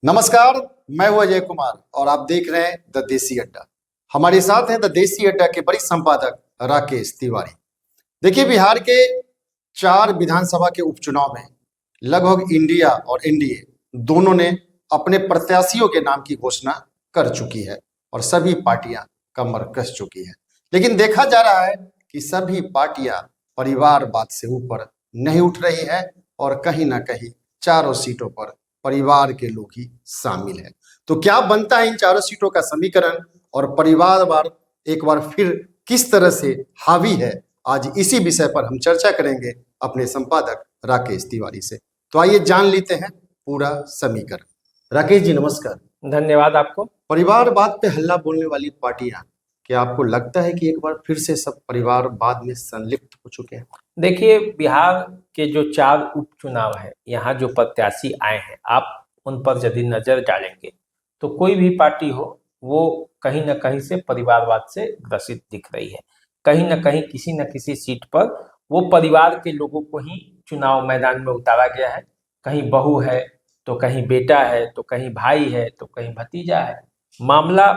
नमस्कार। मैं हूं अजय कुमार और आप देख रहे हैं द देसी अड्डा। हमारे साथ हैं द देसी अड्डा के बड़ी संपादक राकेश तिवारी। देखिए, बिहार के 4 विधानसभा के उपचुनाव में लगभग इंडिया और एनडीए दोनों ने अपने प्रत्याशियों के नाम की घोषणा कर चुकी है और सभी पार्टियां कमर कस चुकी है। लेकिन देखा जा रहा है कि सभी पार्टियां परिवारवाद से ऊपर नहीं उठ रही है और कहीं ना कहीं चारों सीटों पर परिवार के लोग ही शामिल हैं। तो क्या बनता है इन चारों सीटों का समीकरण और परिवारवाद एक बार फिर किस तरह से हावी है? आज इसी विषय पर हम चर्चा करेंगे अपने संपादक राकेश तिवारी से। तो आइए जान लेते हैं पूरा समीकरण। राकेश जी नमस्कार। धन्यवाद आपको। परिवारवाद पे हल्ला बोलने वाली पार्टियां, क्या आपको लगता है कि एक बार फिर से सब परिवारवाद में संलिप्त हो चुके हैं? देखिए, बिहार के जो 4 उपचुनाव है, यहाँ जो प्रत्याशी आए हैं, आप उन पर यदि नजर डालेंगे तो कोई भी पार्टी हो वो कहीं ना कहीं से परिवारवाद से ग्रसित दिख रही है। कहीं ना कहीं किसी न किसी सीट पर वो परिवार के लोगों को ही चुनाव मैदान में उतारा गया है। कहीं बहू है तो कहीं बेटा है तो कहीं भाई है तो कहीं भतीजा है। मामला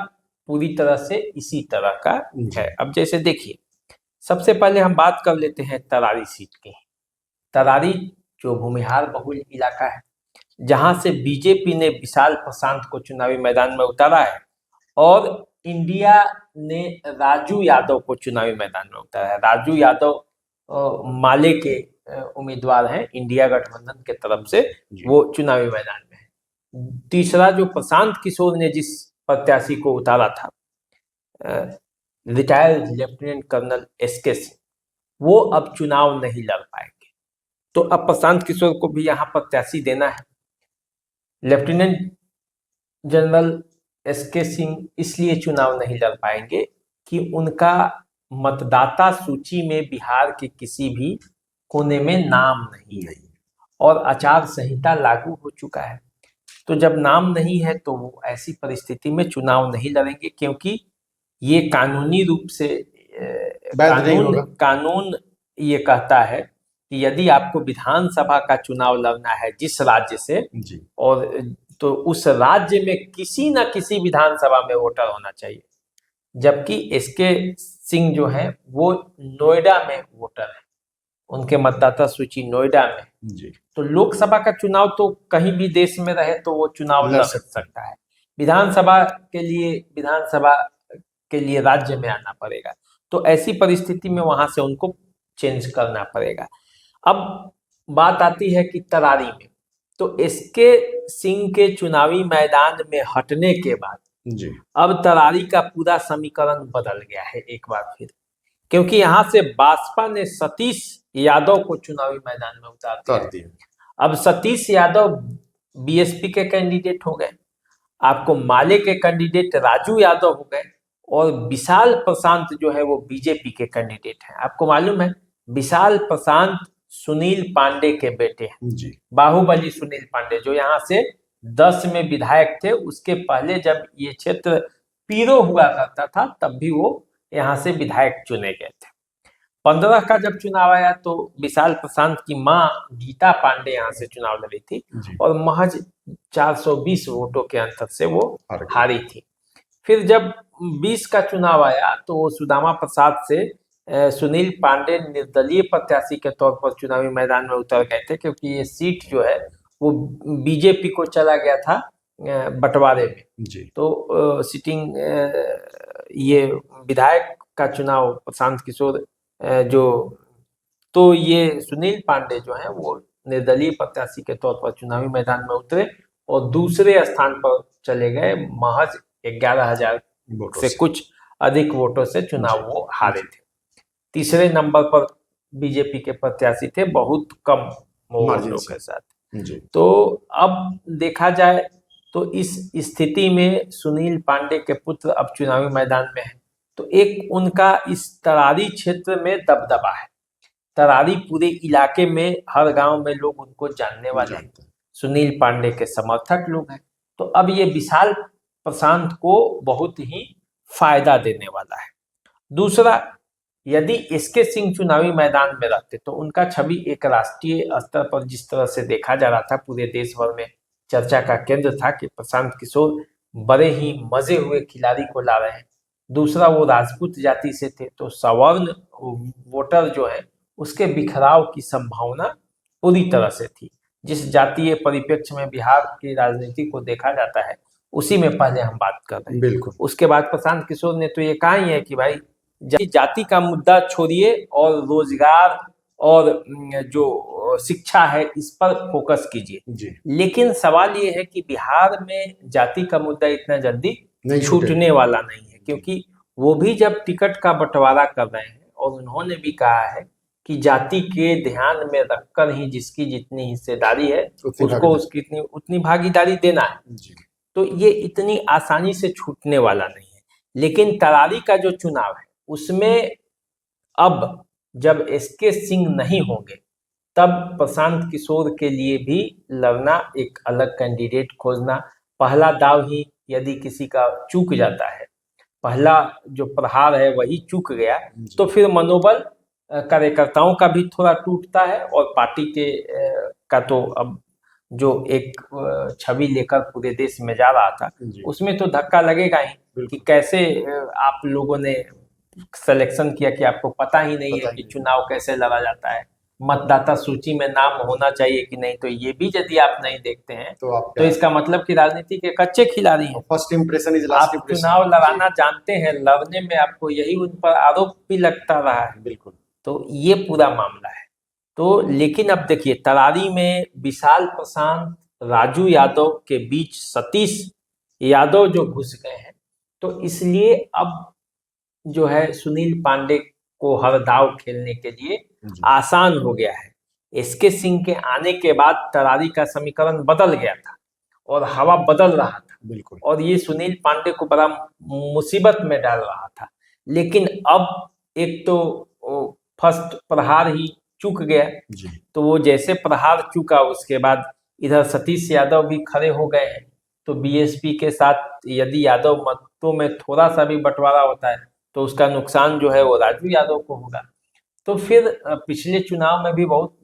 पूरी तरह से इसी तरह का है। अब जैसे देखिए, सबसे पहले हम बात कर लेते हैं तरारी सीट की। तरारी जो भूमिहार बहुल इलाका है, जहां से बीजेपी ने विशाल प्रशांत को चुनावी मैदान में उतारा है और इंडिया ने राजू यादव को चुनावी मैदान में उतारा है। राजू यादव माले के उम्मीदवार हैं इंडिया गठबंधन के तरफ से, वो चुनावी मैदान में है। तीसरा जो प्रशांत किशोर ने जिस प्रत्याशी को उतारा था, retired lieutenant colonel SK Singh, वो अब चुनाव नहीं लड़ पाएंगे। तो अब प्रशांत किशोर को भी यहाँ प्रत्याशी देना है। लेफ्टिनेंट जनरल एसके सिंह इसलिए चुनाव नहीं लड़ पाएंगे कि उनका मतदाता सूची में बिहार के किसी भी कोने में नाम नहीं है और आचार संहिता लागू हो चुका है। तो जब नाम नहीं है तो वो ऐसी परिस्थिति में चुनाव नहीं लड़ेंगे, क्योंकि ये कानूनी रूप से कानून ये कहता है कि यदि आपको विधानसभा का चुनाव लड़ना है जिस राज्य से और तो उस राज्य में किसी न किसी विधानसभा में वोटर होना चाहिए। जबकि एसके सिंह जो है वो नोएडा में वोटर है, उनके मतदाता सूची नोएडा में। तो लोकसभा का चुनाव तो कहीं भी देश में रहे तो वो चुनाव लड़ सकता है। विधानसभा के लिए राज्य में आना पड़ेगा। तो ऐसी परिस्थिति में वहां से उनको चेंज करना पड़ेगा। अब बात आती है कि तरारी में, तो एसके सिंह के चुनावी मैदान में हटने के बाद अब तरारी का पूरा समीकरण बदल गया है एक बार फिर, क्योंकि यहाँ से भाजपा ने सतीश यादव को चुनावी मैदान में उतार दिया। अब सतीश यादव बीएसपी के कैंडिडेट हो गए, आपको माले के कैंडिडेट राजू यादव हो गए और विशाल प्रशांत जो है वो बीजेपी के कैंडिडेट हैं। आपको मालूम है विशाल प्रशांत सुनील पांडे के बेटे हैं, बाहुबली सुनील पांडे, जो यहाँ से 10 में विधायक थे। उसके पहले जब ये क्षेत्र पीरो हुआ करता था तब भी वो यहाँ से विधायक चुने गए थे। 15 का जब चुनाव आया तो विशाल प्रशांत की मां गीता पांडे यहाँ से चुनाव लड़ी थी और महज 420 वोटों के अंतर से वो हारी थी। फिर जब 20 का चुनाव आया तो वो सुदामा प्रसाद से सुनील पांडे निर्दलीय प्रत्याशी के तौर पर चुनावी मैदान में उतर गए थे, क्योंकि ये सीट जो है वो बीजेपी को चला गया था बंटवारे में। तो सिटिंग ये विधायक का चुनाव प्रशांत किशोर तो ये सुनील पांडे जो है वो निर्दलीय प्रत्याशी के तौर पर चुनावी मैदान में उतरे और दूसरे स्थान पर चले गए। महज 11,000 से कुछ अधिक वोटों से चुनाव वो हारे थे। तीसरे नंबर पर बीजेपी के प्रत्याशी थे बहुत कम वोटों के साथ। तो अब देखा जाए तो इस स्थिति में सुनील पांडे के पुत्र अब चुनावी मैदान में है, तो एक उनका इस तरारी क्षेत्र में दबदबा है। तरारी पूरे इलाके में हर गांव में लोग उनको जानने वाले हैं, सुनील पांडे के समर्थक लोग हैं। तो अब ये विशाल प्रशांत को बहुत ही फायदा देने वाला है। दूसरा, यदि एसके सिंह चुनावी मैदान में रहते तो उनका छवि एक राष्ट्रीय स्तर पर जिस तरह से देखा जा रहा था पूरे देश भर में चर्चा का केंद्र था कि प्रशांत किशोर बड़े ही मजे हुए खिलाड़ी को ला रहे हैं। दूसरा, वो राजपूत जाति से थे, तो सवर्ण वोटर जो है उसके बिखराव की संभावना पूरी तरह से थी। जिस जातीय परिप्रेक्ष्य में बिहार की राजनीति को देखा जाता है, उसी में पहले हम बात कर रहे हैं। बिल्कुल। उसके बाद प्रशांत किशोर ने तो ये कहा ही है कि भाई जाति का मुद्दा छोड़िए और रोजगार और जो शिक्षा है इस पर फोकस कीजिए। जी। लेकिन सवाल ये है कि बिहार में जाति का मुद्दा इतना जल्दी नहीं छूटने वाला नहीं है, क्योंकि वो भी जब टिकट का बंटवारा कर रहे हैं और उन्होंने भी कहा है कि जाति के ध्यान में रखकर ही जिसकी जितनी हिस्सेदारी है उसको उसकी उतनी भागीदारी देना है। जी। तो ये इतनी आसानी से छूटने वाला नहीं है। लेकिन तरारी का जो चुनाव है उसमें अब जब एसके सिंह नहीं होंगे, तब प्रशांत किशोर के लिए भी लड़ना, एक अलग कैंडिडेट खोजना, पहला दाव ही यदि किसी का चूक जाता है, पहला जो प्रहार है वही चूक गया, तो फिर मनोबल कार्यकर्ताओं का भी थोड़ा टूटता है और पार्टी के का तो अब जो एक छवि लेकर पूरे देश में जा रहा था उसमें तो धक्का लगेगा ही कि कैसे आप लोगों ने सिलेक्शन किया कि आपको पता ही नहीं है कि चुनाव कैसे लड़ा जाता है, मतदाता सूची में नाम होना चाहिए कि नहीं, तो ये भी यदि आप नहीं देखते हैं तो इसका मतलब कि राजनीति के कच्चे खिलाड़ी हैं। First impression is last impression. चुनाव लड़ाना जानते हैं, लड़ने में आपको यही उन पर आरोप भी लगता रहा है। बिल्कुल। तो ये पूरा मामला है। तो लेकिन अब देखिए तरारी में विशाल प्रशांत, राजू यादव के बीच सतीश यादव जो घुस गए हैं, तो इसलिए अब जो है सुनील पांडे को हर दाव खेलने के लिए आसान हो गया है। एसके सिंह के आने के बाद तरारी का समीकरण बदल गया था और हवा बदल रहा था। बिल्कुल। और ये सुनील पांडे को बड़ा मुसीबत में डाल रहा था। लेकिन अब एक तो फर्स्ट प्रहार ही चूक गया जी। तो वो जैसे प्रहार चूका उसके बाद इधर सतीश यादव भी खड़े हो गए हैं। तो बीएसपी के साथ यदि यादव मतों में थोड़ा सा भी बंटवारा होता है तो उसका नुकसान जो है वो राजू यादव को होगा। तो फिर पिछले चुनाव में भी बहुत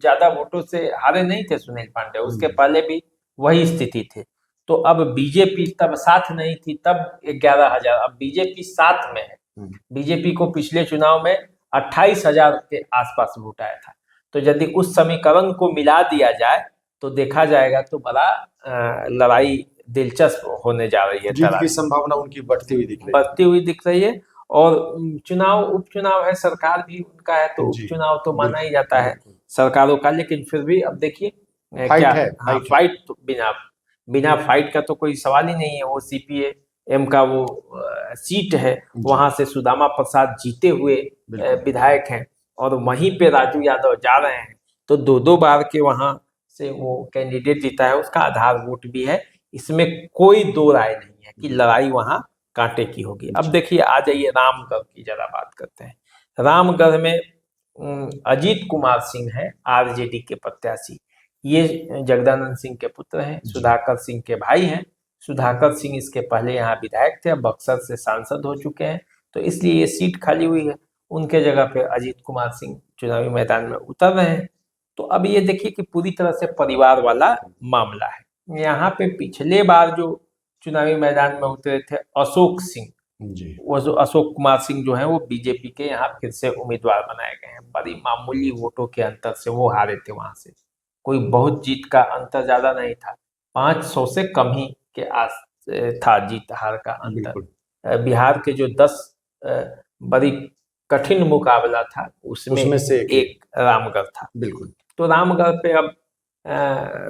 ज्यादा वोटों से हारे नहीं थे सुनील पांडे, उसके पहले भी वही स्थिति थी। तो अब बीजेपी तब साथ नहीं थी, तब 11,000, अब बीजेपी साथ में है। बीजेपी को पिछले चुनाव में 28,000 के आसपास वोट आया था। तो यदि उस समीकरण को मिला दिया जाए तो देखा जाएगा तो बड़ा लड़ाई दिलचस्प होने जा रही है। जीत की संभावना उनकी बढ़ती हुई दिख रही है। और चुनाव उपचुनाव है, सरकार भी उनका है, तो उपचुनाव तो माना ही जाता है सरकारों का। लेकिन फिर भी अब देखिए फाइट तो बिना फाइट का तो कोई सवाल ही नहीं है। वो सीपीएम का वो सीट है, वहां से सुदामा प्रसाद जीते हुए विधायक हैं और वहीं पे राजू यादव जा रहे हैं। तो दो बार के वहां से वो कैंडिडेट जीता है, उसका आधार वोट भी है। इसमें कोई दो राय नहीं है कि लड़ाई वहां कांटे की होगी। अब देखिए आ जाइए रामगढ़ की जरा बात करते हैं। रामगढ़ में अजीत कुमार सिंह है आरजेडी के प्रत्याशी। ये जगदानंद सिंह के पुत्र हैं, सुधाकर सिंह के भाई हैं। सुधाकर सिंह इसके पहले यहाँ विधायक थे, अब बक्सर से सांसद हो चुके हैं, तो इसलिए ये सीट खाली हुई है। उनके जगह पे अजीत कुमार सिंह चुनावी मैदान में उतर रहे हैं। तो अब ये देखिए कि पूरी तरह से परिवार वाला मामला है। यहाँ पे पिछले बार जो चुनावी मैदान में उतरे थे अशोक सिंह, वो जो अशोक कुमार सिंह जो है वो बीजेपी के यहाँ फिर से उम्मीदवार बनाए गए हैं। बड़ी मामूली वोटों के अंतर से वो हारे थे, वहां से कोई बहुत जीत का अंतर ज्यादा नहीं था, 500 से कम ही के आस था जीत हार का अंतर। बिहार के जो 10 बड़ी कठिन मुकाबला था उसमें से एक रामगढ़ था। बिल्कुल। तो रामगढ़ पे अब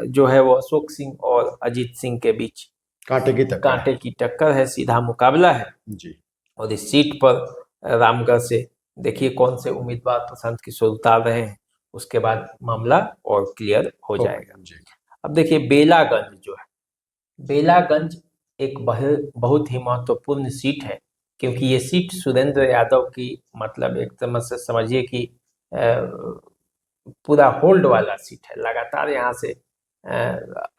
जो है वो अशोक सिंह और अजीत सिंह के बीच कांटे की टक्कर है, सीधा मुकाबला है जी। और इस सीट पर रामगढ़ से देखिए कौन से उम्मीदवार प्रशांत किशोर उतार रहे हैं, उसके बाद मामला और क्लियर हो जाएगा। अब देखिए बेलागंज जो है, बेलागंज एक बहुत ही महत्वपूर्ण सीट है, क्योंकि ये सीट सुरेंद्र यादव की, मतलब एक तरह से समझिए कि पूरा होल्ड वाला सीट है। लगातार यहाँ से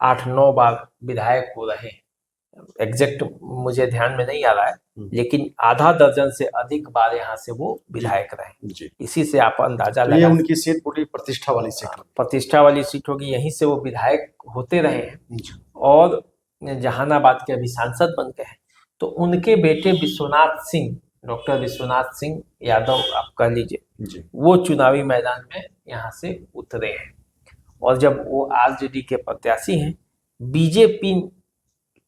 8-9 बार विधायक हो रहे हैं एग्जैक्ट मुझे ध्यान में नहीं आ रहा है, लेकिन आधा दर्जन से अधिक बार यहाँ से वो विधायक रहे। जी। इसी से आप अंदाजा तो ये लगा उनकी सीट बड़ी प्रतिष्ठा वाली सीट होगी। प्रतिष्ठा वाली सीट होगी, यहीं से वो विधायक होते रहे हैं जी। और जहानाबाद के अभी सांसद बन गए हैं। तो उनके बेटे विश्वनाथ सिंह, डॉक्टर विश्वनाथ सिंह यादव आप कह लीजिए, जी। वो चुनावी मैदान में यहाँ से उतरे हैं। और जब वो आरजेडी के प्रत्याशी हैं, बीजेपी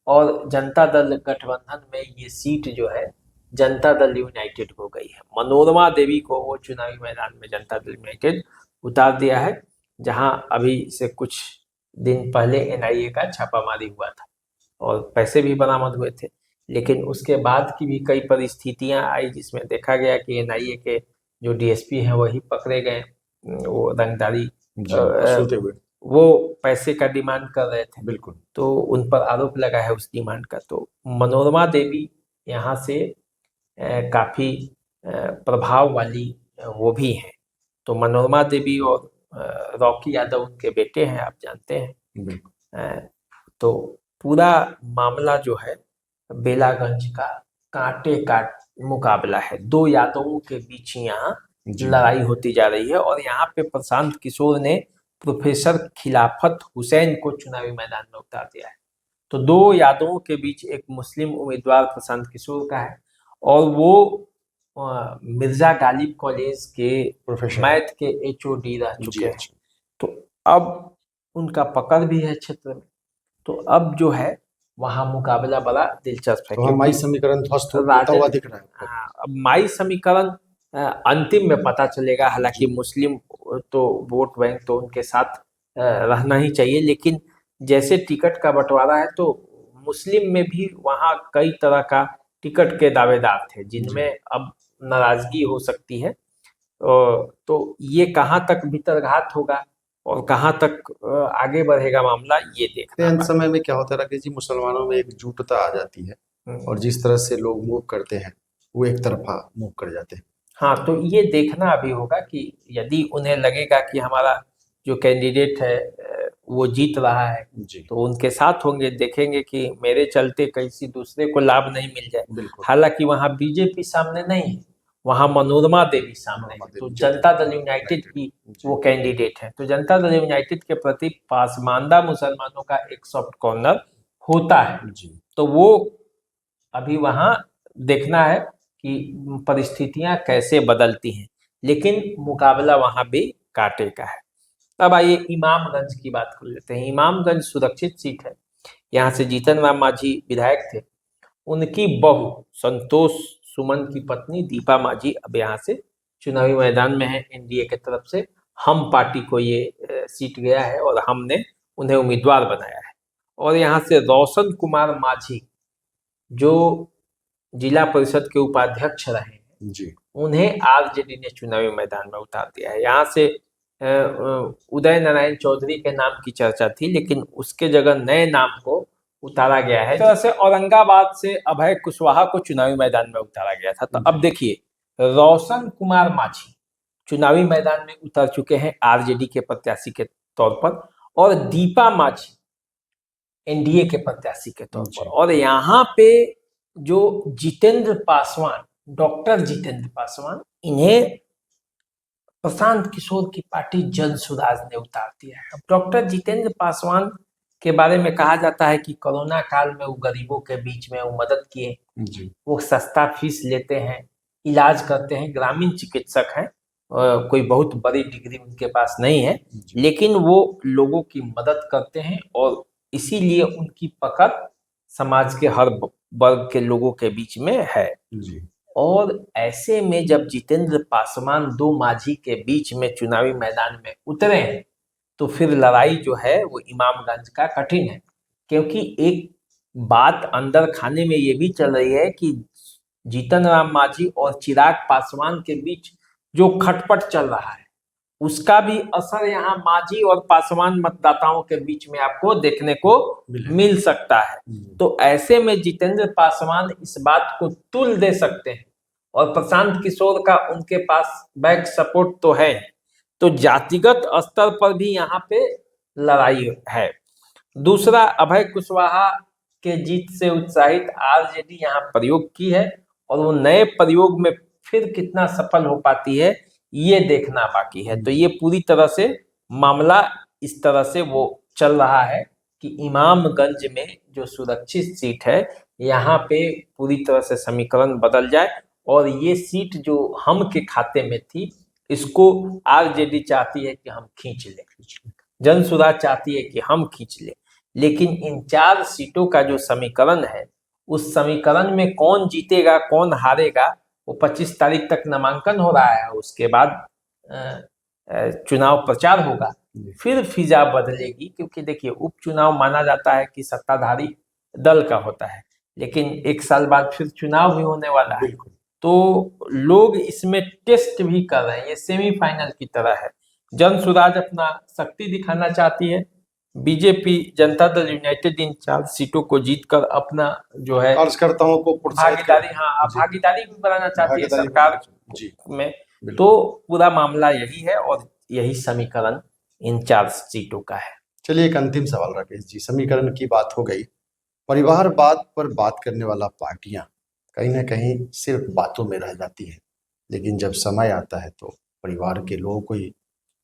और जनता दल गठबंधन में ये सीट जो है जनता दल यूनाइटेड हो गई है। मनोरमा देवी को वो चुनावी मैदान में जनता दल यूनाइटेड उतार दिया है, जहां अभी से कुछ दिन पहले एनआईए का छापामारी हुआ था और पैसे भी बरामद हुए थे। लेकिन उसके बाद की भी कई परिस्थितियां आई जिसमें देखा गया कि एनआईए के जो डीएसपी हैं वही पकड़े गए, वो रंगदारी वसूलते हुए, वो पैसे का डिमांड कर रहे थे। बिल्कुल। तो उन पर आरोप लगा है उस डिमांड का। तो मनोरमा देवी यहाँ से काफी प्रभाव वाली वो भी हैं। तो मनोरमा देवी और रॉकी यादव उनके बेटे हैं, आप जानते हैं। तो पूरा मामला जो है बेलागंज का कांटे का मुकाबला है, दो यादवों के बीच यहाँ लड़ाई होती जा रही है। और यहाँ पे प्रशांत किशोर ने प्रोफेसर खिलाफत हुसैन को चुनावी मैदान में उतार दिया है। तो दो यादवों के बीच एक मुस्लिम उम्मीदवार प्रशांत किशोर का है और वो मिर्जा गालिब कॉलेज के मैथ के एचओडी रह चुके हैं। तो अब उनका पकड़ भी है क्षेत्र में। तो अब जो है वहां मुकाबला बड़ा दिलचस्प है। तो माई समीकरण ध्वस्त होता हुआ दिख रहा है। हाँ, अब माई समीकरण अंतिम में पता चलेगा। हालांकि मुस्लिम तो वोट बैंक तो उनके साथ रहना ही चाहिए, लेकिन जैसे टिकट का बंटवारा है तो मुस्लिम में भी वहाँ कई तरह का टिकट के दावेदार थे जिनमें अब नाराजगी हो सकती है। तो ये कहाँ तक भीतरघात होगा और कहाँ तक आगे बढ़ेगा मामला, ये देखना है। समय में क्या होता है राकेश जी, मुसलमानों में एकजुटता आ जाती है और जिस तरह से लोग मूव करते हैं वो एक तरफा मूव कर जाते हैं। हाँ, तो ये देखना अभी होगा कि यदि उन्हें लगेगा कि हमारा जो कैंडिडेट है वो जीत रहा है तो उनके साथ होंगे, देखेंगे कि मेरे चलते किसी दूसरे को लाभ नहीं मिल जाए। हालांकि वहाँ बीजेपी सामने नहीं है, वहाँ मनोरमा देवी सामने है। तो जनता दल यूनाइटेड की वो कैंडिडेट है। तो जनता दल यूनाइटेड के प्रति पासमानदा मुसलमानों का एक सॉफ्ट कॉर्नर होता है। तो वो अभी वहाँ देखना है कि परिस्थितियां कैसे बदलती हैं, लेकिन मुकाबला वहां भी कांटे का है। अब आइए इमामगंज की बात कर लेते हैं। इमामगंज सुरक्षित सीट है, यहाँ से जीतन राम मांझी विधायक थे। उनकी बहू संतोष सुमन की पत्नी दीपा मांझी अब यहाँ से चुनावी मैदान में है एनडीए की तरफ से। हम पार्टी को ये सीट गया है और हमने उन्हें उम्मीदवार बनाया है। और यहाँ से रोशन कुमार मांझी जो जिला परिषद के उपाध्यक्ष रहे हैं जी, उन्हें आरजेडी ने चुनावी मैदान में उतार दिया है। यहाँ से उदय नारायण चौधरी के नाम की चर्चा थी, लेकिन उसके जगह नए नाम को उतारा गया है। तो ऐसे औरंगाबाद से अभय कुशवाहा को चुनावी मैदान में उतारा गया था। तो अब देखिए, रोशन कुमार मांझी चुनावी मैदान में उतर चुके हैं आरजेडी के प्रत्याशी के तौर पर, और दीपा मांझी एनडीए के प्रत्याशी के तौर पर। और यहाँ पे जो जितेंद्र पासवान, डॉक्टर जितेंद्र पासवान, इन्हें प्रशांत किशोर की पार्टी जन सुराज ने उतार दिया है। अब डॉक्टर जितेंद्र पासवान के बारे में कहा जाता है कि कोरोना काल में वो गरीबों के बीच में वो मदद किए, वो सस्ता फीस लेते हैं, इलाज करते हैं, ग्रामीण चिकित्सक हैं, कोई बहुत बड़ी डिग्री उनके पास नहीं है, लेकिन वो लोगों की मदद करते हैं और इसीलिए उनकी पकड़ समाज के हर वर्ग के लोगों के बीच में है। और ऐसे में जब जितेंद्र पासवान दो मांझी के बीच में चुनावी मैदान में उतरे हैं तो फिर लड़ाई जो है वो इमामगंज का कठिन है। क्योंकि एक बात अंदर खाने में ये भी चल रही है कि जीतन राम मांझी और चिराग पासवान के बीच जो खटपट चल रहा है उसका भी असर यहाँ मांझी और पासवान मतदाताओं के बीच में आपको देखने को मिल सकता है। तो ऐसे में जितेंद्र पासवान इस बात को तुल दे सकते हैं और प्रशांत किशोर का उनके पास बैक सपोर्ट तो है, तो जातिगत स्तर पर भी यहाँ पे लड़ाई है। दूसरा, अभय कुशवाहा के जीत से उत्साहित आरजेडी यहाँ प्रयोग की है, और वो नए प्रयोग में फिर कितना सफल हो पाती है ये देखना बाकी है। तो ये पूरी तरह से मामला इस तरह से वो चल रहा है कि इमामगंज में जो सुरक्षित सीट है यहाँ पे पूरी तरह से समीकरण बदल जाए, और ये सीट जो हम के खाते में थी इसको आरजेडी चाहती है कि हम खींच लें, जनसुराज चाहती है कि हम खींच लें। लेकिन इन 4 सीटों का जो समीकरण है, उस समीकरण में कौन जीतेगा कौन हारेगा वो 25 तारीख तक नामांकन हो रहा है, उसके बाद चुनाव प्रचार होगा, फिर फिजा बदलेगी। क्योंकि देखिए उपचुनाव माना जाता है कि सत्ताधारी दल का होता है, लेकिन 1 साल बाद फिर चुनाव भी होने वाला है, तो लोग इसमें टेस्ट भी कर रहे हैं, ये सेमीफाइनल की तरह है। जनसुराज अपना शक्ति दिखाना चाहती है, बीजेपी जनता दल यूनाइटेड इन 4 सीटों को जीतकर अपना जो है कार्यकर्ताओं को भागीदारी भागीदारी भी बनाना चाहती है सरकार में। तो पूरा मामला यही है और यही समीकरण इन 4 सीटों का है। चलिए एक अंतिम सवाल राकेश जी, समीकरण की बात हो गई, परिवारवाद पर बात करने वाला पार्टियां कहीं ना कहीं सिर्फ बातों में रह जाती है, लेकिन जब समय आता है तो परिवार के लोगों को ही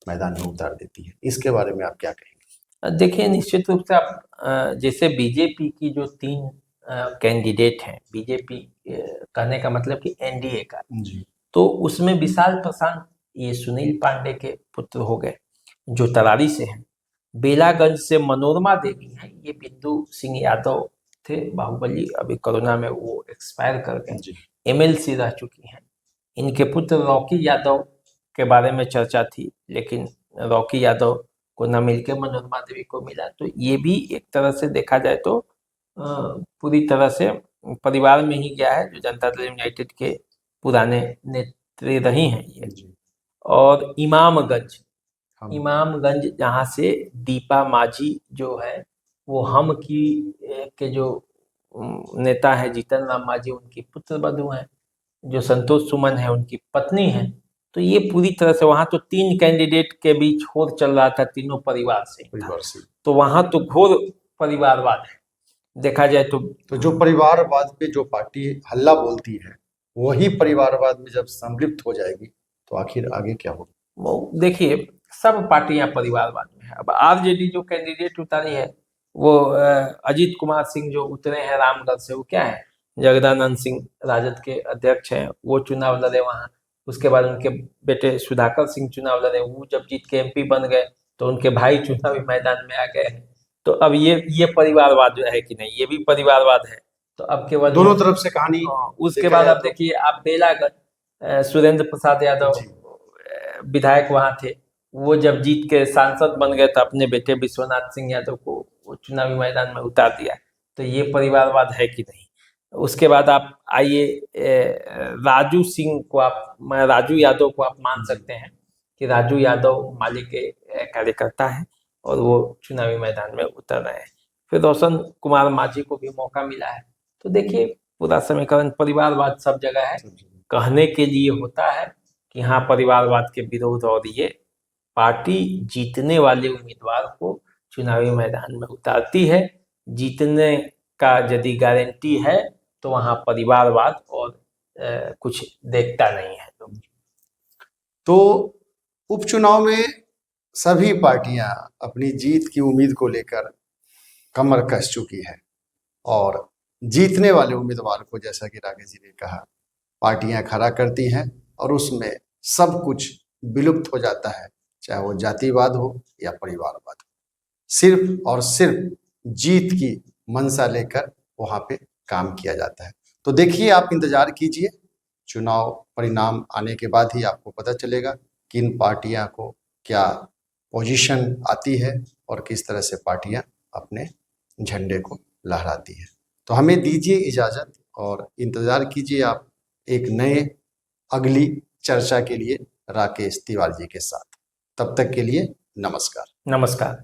मैदान में उतार देती है। इसके बारे में आप क्या कहेंगे? देखिए निश्चित रूप से आप जैसे बीजेपी की जो 3 कैंडिडेट हैं, बीजेपी कहने का मतलब कि एनडीए का जी, तो उसमें विशाल प्रशांत ये सुनील पांडे के पुत्र हो गए जो तरारी से हैं, बेलागंज से मनोरमा देवी हैं, ये बिंदु सिंह यादव थे बाहुबली, अभी कोरोना में वो एक्सपायर कर गए, एमएलसी रह चुकी हैं। इनके पुत्र रॉकी यादव के बारे में चर्चा थी, लेकिन रॉकी यादव को न मिलकर मनोरमा देवी को मिला। तो ये भी एक तरह से देखा जाए तो पूरी तरह से परिवार में ही गया है, जो जनता दल यूनाइटेड के पुराने नेत्री रही हैं ये। और इमामगंज जहाँ से दीपा माझी जो है वो हम की के जो नेता है जीतन राम माझी, उनकी पुत्र वधू हैं, जो संतोष सुमन है उनकी पत्नी है। तो ये पूरी तरह से वहां तो 3 कैंडिडेट के बीच होड़ चल रहा था, तीनों परिवार से तो वहां तो घोर परिवारवाद है देखा जाए तो जो परिवारवाद पे जो पार्टी हल्ला बोलती है वही परिवारवाद में जब सम्मिलित हो जाएगी तो आखिर आगे क्या होगा? देखिए सब पार्टियां परिवारवाद में है। अब आरजेडी जो कैंडिडेट उतारी है वो अजीत कुमार सिंह जो उतरे हैं रामगढ़ से, वो क्या है जगदानंद सिंह राजद के अध्यक्ष हैं, वो चुनाव लड़े वहां। उसके बाद उनके बेटे सुधाकर सिंह चुनाव लड़े, वो जब जीत के एमपी बन गए तो उनके भाई चुनावी मैदान में आ गए हैं। तो अब ये परिवारवाद जो है कि नहीं, ये भी परिवारवाद है। तो अब केवल दोनों तरफ से कहानी। उसके बाद अब देखिए आप बेलागंज सुरेंद्र प्रसाद यादव विधायक वहां थे, वो जब जीत के सांसद बन गए तो अपने बेटे विश्वनाथ सिंह यादव को वो चुनावी मैदान में उतार दिया। तो ये परिवारवाद है कि नहीं। उसके बाद आप आइए राजू यादव को आप मान सकते हैं कि राजू यादव माले के कार्यकर्ता है और वो चुनावी मैदान में उतर रहे हैं। फिर रोशन कुमार माझी को भी मौका मिला है। तो देखिए पूरा समीकरण परिवारवाद सब जगह है, कहने के लिए होता है कि हाँ परिवारवाद के विरोध, और ये पार्टी जीतने वाले उम्मीदवार को चुनावी मैदान में उतारती है। जीतने का यदि गारंटी है तो वहां परिवारवाद और कुछ देखता नहीं है। तो उपचुनाव में सभी पार्टियां अपनी जीत की उम्मीद को लेकर कमर कस चुकी है और जीतने वाले उम्मीदवार को, जैसा कि राकेश जी ने कहा, पार्टियां खड़ा करती हैं और उसमें सब कुछ विलुप्त हो जाता है, चाहे वो जातिवाद हो या परिवारवाद हो। सिर्फ और सिर्फ जीत की मंशा लेकर वहां पे काम किया जाता है। तो देखिए, आप इंतजार कीजिए, चुनाव परिणाम आने के बाद ही आपको पता चलेगा किन पार्टियां को क्या पोजीशन आती है और किस तरह से पार्टियां अपने झंडे को लहराती है। तो हमें दीजिए इजाजत और इंतजार कीजिए आप एक नए अगली चर्चा के लिए राकेश तिवारी जी के साथ। तब तक के लिए नमस्कार।